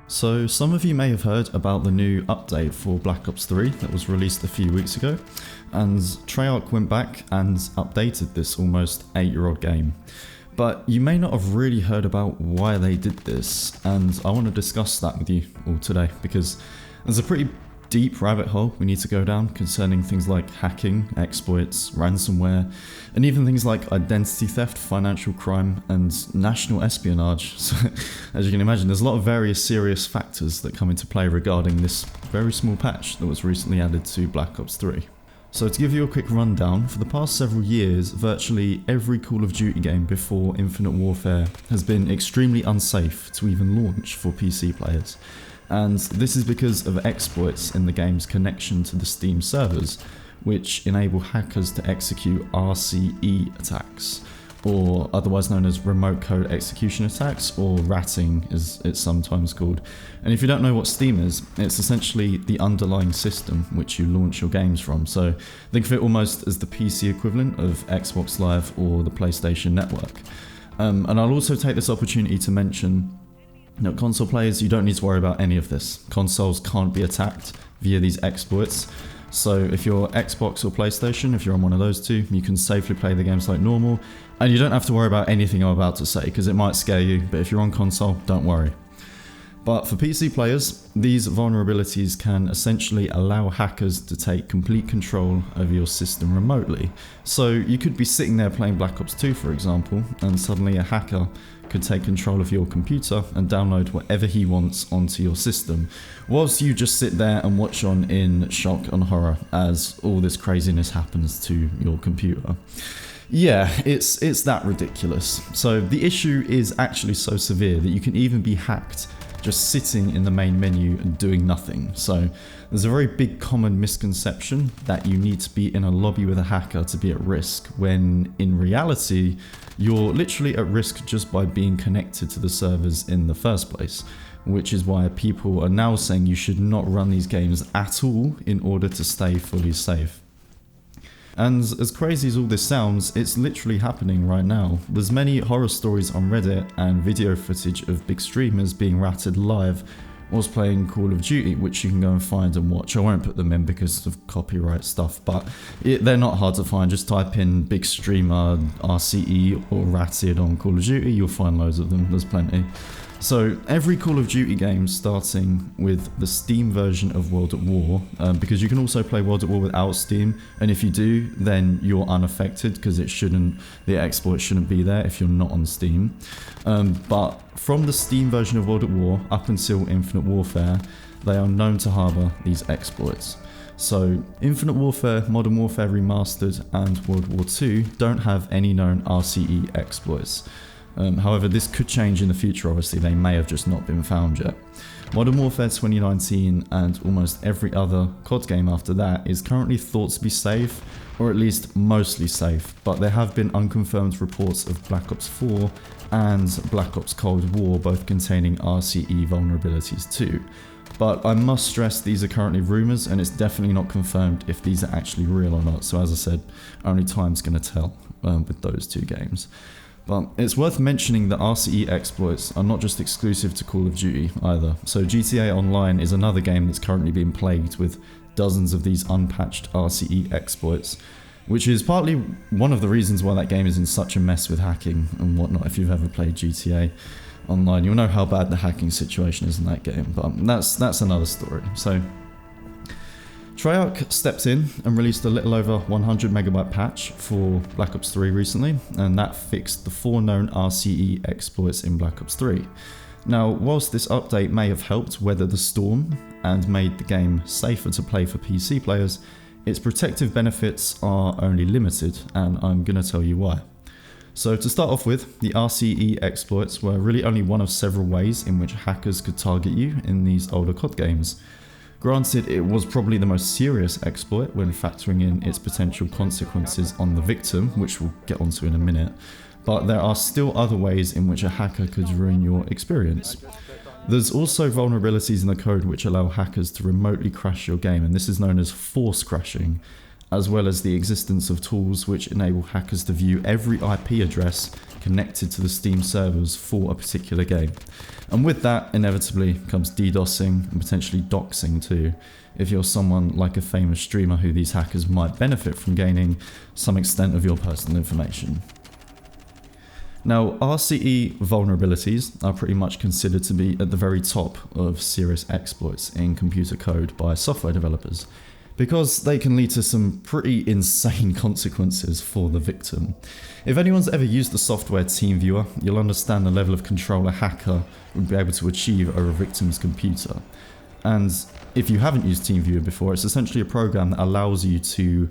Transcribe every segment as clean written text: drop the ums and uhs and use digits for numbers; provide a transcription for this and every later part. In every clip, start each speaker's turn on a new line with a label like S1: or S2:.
S1: So some of you may have heard about the new update for Black Ops 3 that was released a few weeks ago, and Treyarch went back and updated this almost 8-year-old game. But you may not have really heard about why they did this, and I want to discuss that with you all today because there's a pretty deep rabbit hole we need to go down concerning things like hacking, exploits, ransomware, and even things like identity theft, financial crime, and national espionage. So, as you can imagine, there's a lot of various serious factors that come into play regarding this very small patch that was recently added to Black Ops 3. So to give you a quick rundown, for the past several years, virtually every Call of Duty game before Infinite Warfare has been extremely unsafe to even launch for PC players. And this is because of exploits in the game's connection to the Steam servers, which enable hackers to execute RCE attacks, or otherwise known as remote code execution attacks, or ratting as it's sometimes called. And if you don't know what Steam is, it's essentially the underlying system which you launch your games from. So think of it almost as the PC equivalent of Xbox Live or the PlayStation Network. And I'll also take this opportunity to mention, now, console players, you don't need to worry about any of this. Consoles can't be attacked via these exploits. So if you're Xbox or PlayStation, if you're on one of those two, you can safely play the games like normal. And you don't have to worry about anything I'm about to say, because it might scare you. But if you're on console, don't worry. But for PC players, these vulnerabilities can essentially allow hackers to take complete control over your system remotely. So you could be sitting there playing Black Ops 2, for example, and suddenly a hacker could take control of your computer and download whatever he wants onto your system, whilst you just sit there and watch on in shock and horror as all this craziness happens to your computer. Yeah, it's that ridiculous. So the issue is actually so severe that you can even be hacked just sitting in the main menu and doing nothing. So there's a very big common misconception that you need to be in a lobby with a hacker to be at risk, when in reality you're literally at risk just by being connected to the servers in the first place, which is why people are now saying you should not run these games at all in order to stay fully safe. And as crazy as all this sounds, it's literally happening right now. There's many horror stories on Reddit and video footage of big streamers being ratted live whilst playing Call of Duty, which you can go and find and watch. I won't put them in because of copyright stuff, but they're not hard to find. Just type in big streamer RCE or ratted on Call of Duty, you'll find loads of them, there's plenty. So every Call of Duty game, starting with the Steam version of World at War, because you can also play World at War without Steam, and if you do, then you're unaffected because the exploit shouldn't be there if you're not on Steam. But from the Steam version of World at War up until Infinite Warfare, they are known to harbour these exploits. So Infinite Warfare, Modern Warfare Remastered, and World War II don't have any known RCE exploits. However, this could change in the future. Obviously, they may have just not been found yet. Modern Warfare 2019 and almost every other COD game after that is currently thought to be safe, or at least mostly safe, but there have been unconfirmed reports of Black Ops 4 and Black Ops Cold War both containing RCE vulnerabilities too. But I must stress these are currently rumours, and it's definitely not confirmed if these are actually real or not. So as I said, only time's going to tell with those two games. But it's worth mentioning that RCE exploits are not just exclusive to Call of Duty either. So GTA Online is another game that's currently being plagued with dozens of these unpatched RCE exploits, which is partly one of the reasons why that game is in such a mess with hacking and whatnot. If you've ever played GTA Online, you'll know how bad the hacking situation is in that game, but that's another story. So Treyarch stepped in and released a little over 100 megabyte patch for Black Ops 3 recently, and that fixed the 4 known RCE exploits in Black Ops 3. Now, whilst this update may have helped weather the storm and made the game safer to play for PC players, its protective benefits are only limited, and I'm going to tell you why. So to start off with, the RCE exploits were really only one of several ways in which hackers could target you in these older COD games. Granted, it was probably the most serious exploit when factoring in its potential consequences on the victim, which we'll get onto in a minute, but there are still other ways in which a hacker could ruin your experience. There's also vulnerabilities in the code which allow hackers to remotely crash your game, and this is known as force crashing, as well as the existence of tools which enable hackers to view every IP address connected to the Steam servers for a particular game. And with that, inevitably comes DDoSing and potentially doxing too, if you're someone like a famous streamer who these hackers might benefit from gaining some extent of your personal information. Now, RCE vulnerabilities are pretty much considered to be at the very top of serious exploits in computer code by software developers, because they can lead to some pretty insane consequences for the victim. If anyone's ever used the software TeamViewer, you'll understand the level of control a hacker would be able to achieve over a victim's computer. And if you haven't used TeamViewer before, it's essentially a program that allows you to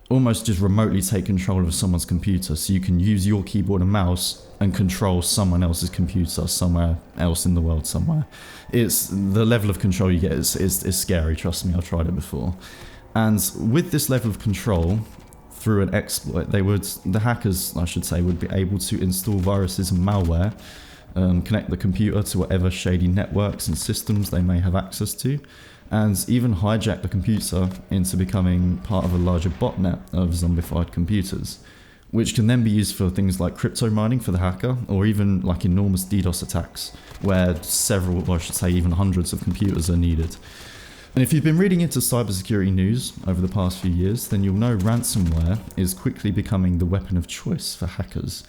S1: almost just remotely take control of someone's computer, so you can use your keyboard and mouse and control someone else's computer somewhere else in the world somewhere. It's the level of control you get is scary, trust me, I've tried it before. And with this level of control, through an exploit, the hackers, I should say, would be able to install viruses and malware, connect the computer to whatever shady networks and systems they may have access to, and even hijack the computer into becoming part of a larger botnet of zombified computers, which can then be used for things like crypto mining for the hacker, or even like enormous DDoS attacks, where several, or I should say even hundreds of computers are needed. And if you've been reading into cybersecurity news over the past few years, then you'll know ransomware is quickly becoming the weapon of choice for hackers.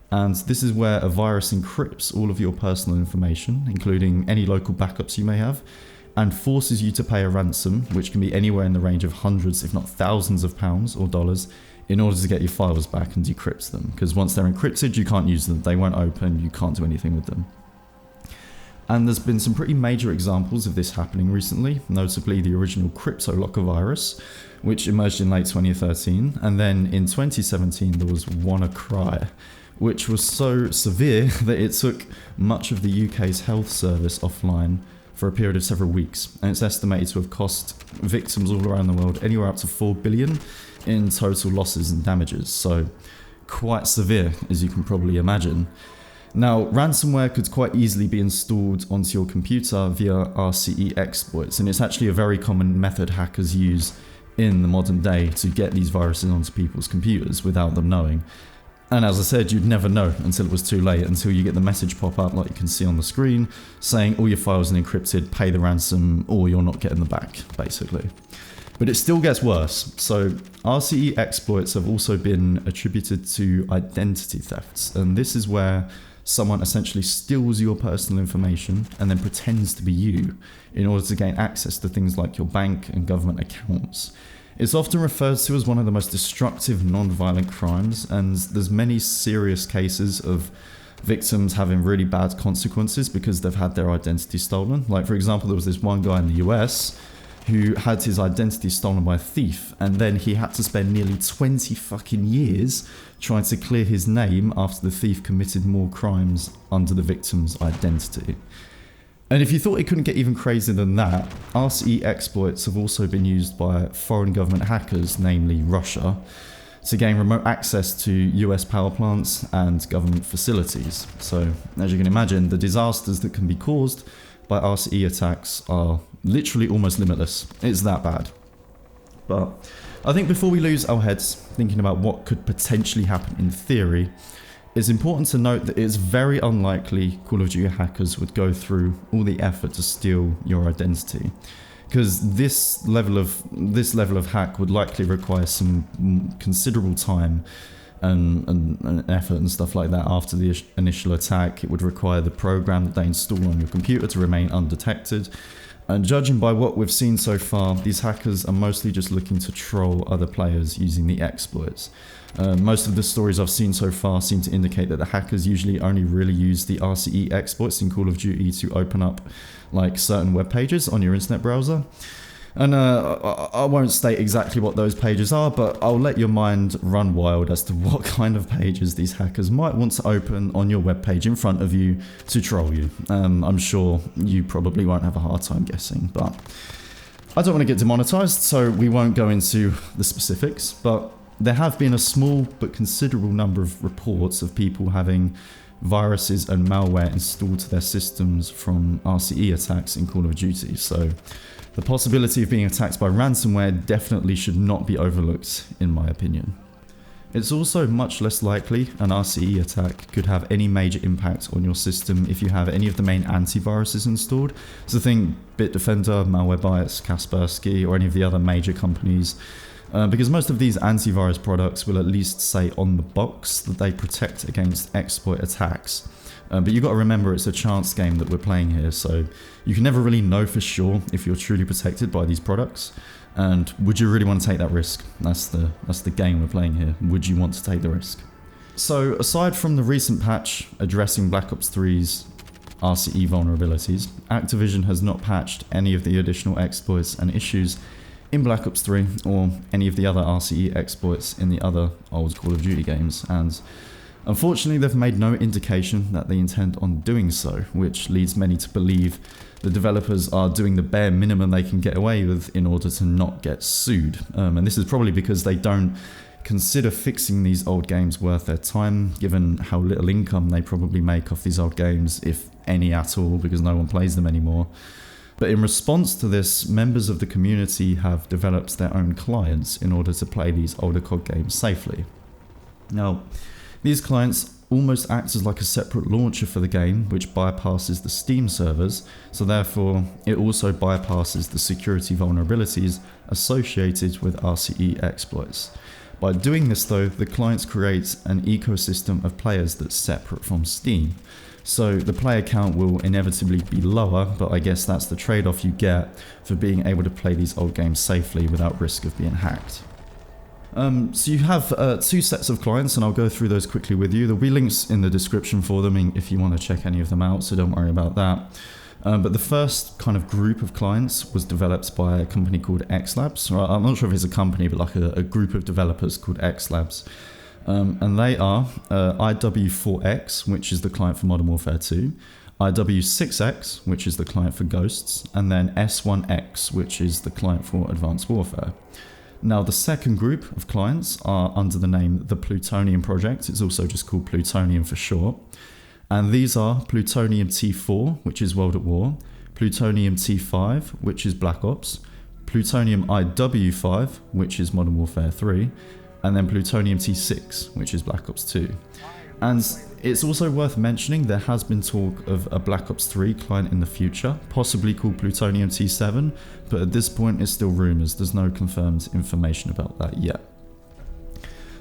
S1: And this is where a virus encrypts all of your personal information, including any local backups you may have, and forces you to pay a ransom, which can be anywhere in the range of hundreds, if not thousands of pounds or dollars, in order to get your files back and decrypt them. Because once they're encrypted, you can't use them, they won't open, you can't do anything with them. And there's been some pretty major examples of this happening recently, notably the original CryptoLocker virus, which emerged in late 2013, and then in 2017 there was WannaCry, which was so severe that it took much of the UK's health service offline for a period of several weeks, and it's estimated to have cost victims all around the world anywhere up to 4 billion in total losses and damages, so quite severe, as you can probably imagine. Now, ransomware could quite easily be installed onto your computer via RCE exploits, and it's actually a very common method hackers use in the modern day to get these viruses onto people's computers without them knowing. And as I said, you'd never know until it was too late, until you get the message pop up like you can see on the screen saying all your files are encrypted, pay the ransom, or you're not getting them back, basically. But it still gets worse. So RCE exploits have also been attributed to identity thefts, and this is where someone essentially steals your personal information and then pretends to be you in order to gain access to things like your bank and government accounts. It's often referred to as one of the most destructive non-violent crimes, and there's many serious cases of victims having really bad consequences because they've had their identity stolen. Like, for example, there was this one guy in the US who had his identity stolen by a thief, and then he had to spend nearly 20 fucking years trying to clear his name after the thief committed more crimes under the victim's identity. And if you thought it couldn't get even crazier than that, RCE exploits have also been used by foreign government hackers, namely Russia, to gain remote access to US power plants and government facilities. So, as you can imagine, the disasters that can be caused by RCE attacks are literally almost limitless. It's that bad. But I think before we lose our heads thinking about what could potentially happen in theory, it's important to note that it's very unlikely Call of Duty hackers would go through all the effort to steal your identity, because this level of hack would likely require some considerable time and effort and stuff like that. After the initial attack, it would require the program that they install on your computer to remain undetected. And judging by what we've seen so far, these hackers are mostly just looking to troll other players using the exploits. Most of the stories I've seen so far seem to indicate that the hackers usually only really use the RCE exploits in Call of Duty to open up like certain web pages on your internet browser. And I won't state exactly what those pages are, but I'll let your mind run wild as to what kind of pages these hackers might want to open on your web page in front of you to troll you. I'm sure you probably won't have a hard time guessing, but I don't want to get demonetized, so we won't go into the specifics, but there have been a small but considerable number of reports of people having viruses and malware installed to their systems from RCE attacks in Call of Duty. So The possibility of being attacked by ransomware definitely should not be overlooked, in my opinion. It's also much less likely an RCE attack could have any major impact on your system if you have any of the main antiviruses installed. So think Bitdefender, Malwarebytes, Kaspersky, or any of the other major companies. Because most of these antivirus products will at least say on the box that they protect against exploit attacks. But you've got to remember it's a chance game that we're playing here, so you can never really know for sure if you're truly protected by these products. And would you really want to take that risk? That's the game we're playing here. Would you want to take the risk? So aside from the recent patch addressing Black Ops 3's RCE vulnerabilities, Activision has not patched any of the additional exploits and issues in Black Ops 3 or any of the other RCE exploits in the other old Call of Duty games, and unfortunately they've made no indication that they intend on doing so, which leads many to believe the developers are doing the bare minimum they can get away with in order to not get sued. And this is probably because they don't consider fixing these old games worth their time, given how little income they probably make off these old games, if any at all, because no one plays them anymore. But in response to this, members of the community have developed their own clients in order to play these older COD games safely. Now, these clients almost act as like a separate launcher for the game, which bypasses the Steam servers, so therefore it also bypasses the security vulnerabilities associated with RCE exploits. By doing this though, the clients create an ecosystem of players that's separate from Steam. So the player count will inevitably be lower, but I guess that's the trade-off you get for being able to play these old games safely without risk of being hacked. So you have two sets of clients, and I'll go through those quickly with you. There'll be links in the description for them if you want to check any of them out, so don't worry about that. But the first kind of group of clients was developed by a company called X Labs. I'm not sure if it's a company, but like a group of developers called X Labs. And they are IW4X, which is the client for Modern Warfare 2, IW6X, which is the client for Ghosts, and then S1X, which is the client for Advanced Warfare. Now, the second group of clients are under the name the Plutonium Project. It's also just called Plutonium for short. And these are Plutonium T4, which is World at War, Plutonium T5, which is Black Ops, Plutonium IW5, which is Modern Warfare 3, and then Plutonium T6, which is Black Ops 2. And it's also worth mentioning there has been talk of a Black Ops 3 client in the future, possibly called Plutonium T7, but at this point it's still rumours, there's no confirmed information about that yet.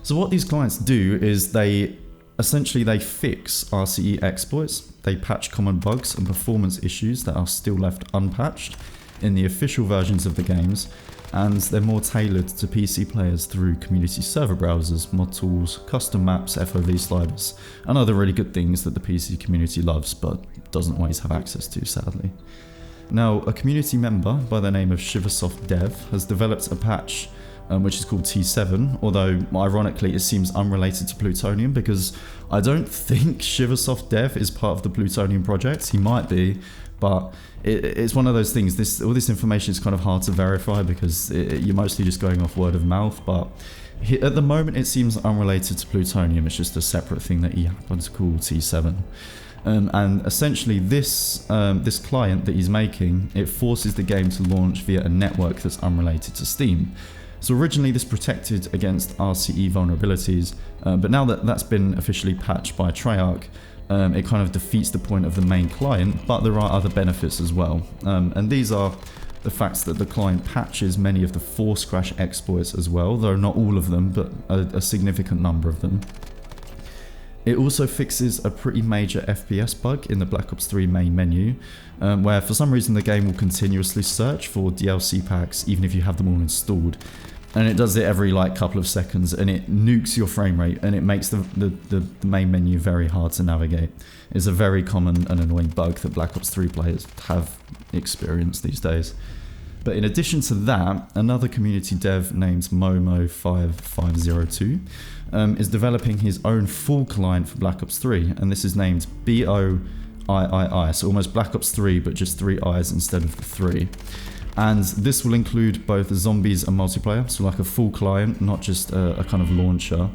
S1: So what these clients do is they fix RCE exploits, they patch common bugs and performance issues that are still left unpatched in the official versions of the games, and they're more tailored to PC players through community server browsers, mod tools, custom maps, FOV sliders, and other really good things that the PC community loves but doesn't always have access to, sadly. Now, a community member by the name of Shiversoftdev has developed a patch which is called T7, although ironically it seems unrelated to Plutonium because I don't think Shiversoftdev is part of the Plutonium Project. He might be, but it's one of those things, all this information is kind of hard to verify because you're mostly just going off word of mouth, but at the moment it seems unrelated to Plutonium. It's just a separate thing that he happens to call T7. And essentially this client that he's making, it forces the game to launch via a network that's unrelated to Steam. So originally this protected against RCE vulnerabilities, but now that that's been officially patched by Treyarch, it kind of defeats the point of the main client, but there are other benefits as well. And these are the facts that the client patches many of the force crash exploits as well, though not all of them, but a significant number of them. It also fixes a pretty major FPS bug in the Black Ops 3 main menu, where for some reason the game will continuously search for DLC packs even if you have them all installed. And it does it every couple of seconds, and it nukes your frame rate, and it makes the main menu very hard to navigate. It's a very common and annoying bug that Black Ops 3 players have experienced these days. But in addition to that, another community dev named Momo5502 is developing his own full client for Black Ops 3, and this is named BOIII, so almost Black Ops 3 but just 3 I's instead of the 3. And this will include both zombies and multiplayer, so like a full client, not just a kind of launcher.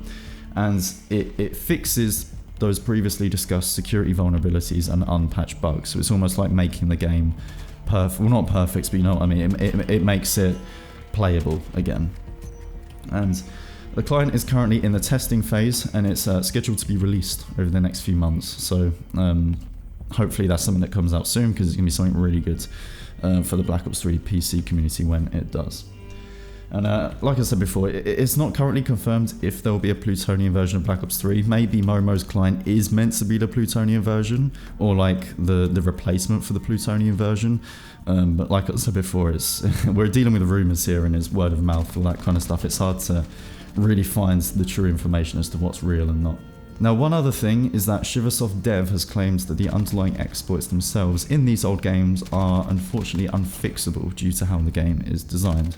S1: And it fixes those previously discussed security vulnerabilities and unpatched bugs, so it's almost like making the game perfect, well not perfect, but you know what I mean, it makes it playable again. And the client is currently in the testing phase, and it's scheduled to be released over the next few months. So hopefully that's something that comes out soon, because it's going to be something really good for the Black Ops 3 PC community when it does. And like I said before, it's not currently confirmed if there will be a Plutonium version of Black Ops 3. Maybe Momo's client is meant to be the Plutonium version, or like the replacement for the Plutonium version. But like I said before, we're dealing with rumours here, and it's word of mouth, all that kind of stuff. It's hard to really find the true information as to what's real and not. Now, one other thing is that Shiversoftdev has claimed that the underlying exploits themselves in these old games are unfortunately unfixable due to how the game is designed.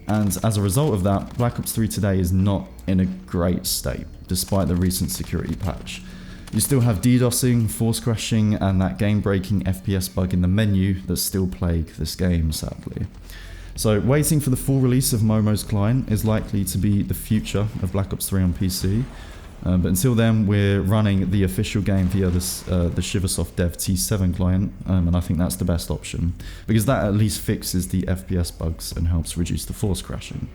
S1: And as a result of that, Black Ops 3 today is not in a great state, despite the recent security patch. You still have DDoSing, force crashing, and that game-breaking FPS bug in the menu that still plague this game, sadly. So waiting for the full release of Momo's client is likely to be the future of Black Ops 3 on PC. But until then, we're running the official game via the Shiversoftdev T7 client, and I think that's the best option, because that at least fixes the FPS bugs and helps reduce the force crashing.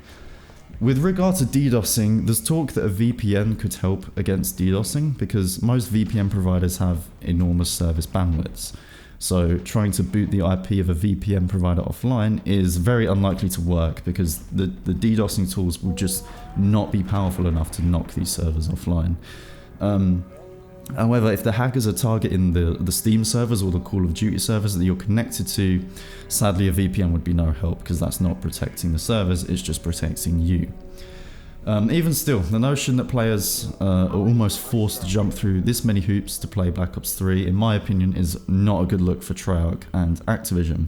S1: With regard to DDoSing, there's talk that a VPN could help against DDoSing, because most VPN providers have enormous service bandwidths. So trying to boot the IP of a VPN provider offline is very unlikely to work, because the DDoSing tools will just not be powerful enough to knock these servers offline. However, if the hackers are targeting the Steam servers or the Call of Duty servers that you're connected to, sadly a VPN would be no help, because that's not protecting the servers, it's just protecting you. Even still, the notion that players are almost forced to jump through this many hoops to play Black Ops 3, in my opinion, is not a good look for Treyarch and Activision.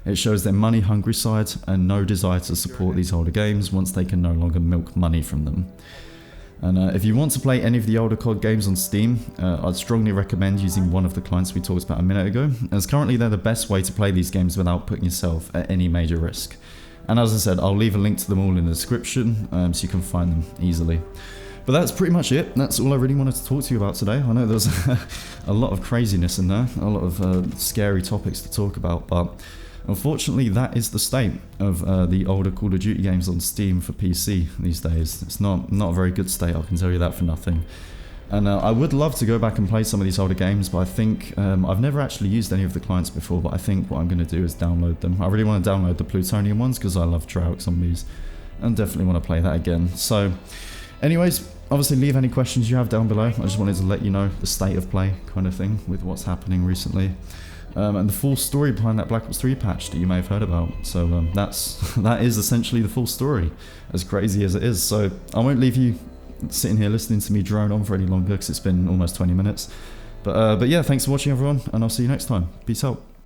S1: It shows their money-hungry side and no desire to support these older games once they can no longer milk money from them. And if you want to play any of the older COD games on Steam, I'd strongly recommend using one of the clients we talked about a minute ago, as currently they're the best way to play these games without putting yourself at any major risk. And as I said, I'll leave a link to them all in the description, so you can find them easily. But that's pretty much it. That's all I really wanted to talk to you about today. I know there's a lot of craziness in there, a lot of scary topics to talk about, but unfortunately that is the state of the older Call of Duty games on Steam for PC these days. It's not a very good state, I can tell you that for nothing. And I would love to go back and play some of these older games, but I think I've never actually used any of the clients before, but I think what I'm going to do is download them. I really want to download the Plutonium ones because I love Treyarch zombies and definitely want to play that again. So anyways, obviously leave any questions you have down below. I just wanted to let you know the state of play kind of thing with what's happening recently. And the full story behind that Black Ops 3 patch that you may have heard about. So that is essentially the full story, as crazy as it is. So I won't leave you sitting here listening to me drone on for any longer, because it's been almost 20 minutes. But yeah, thanks for watching everyone, and I'll see you next time. Peace out.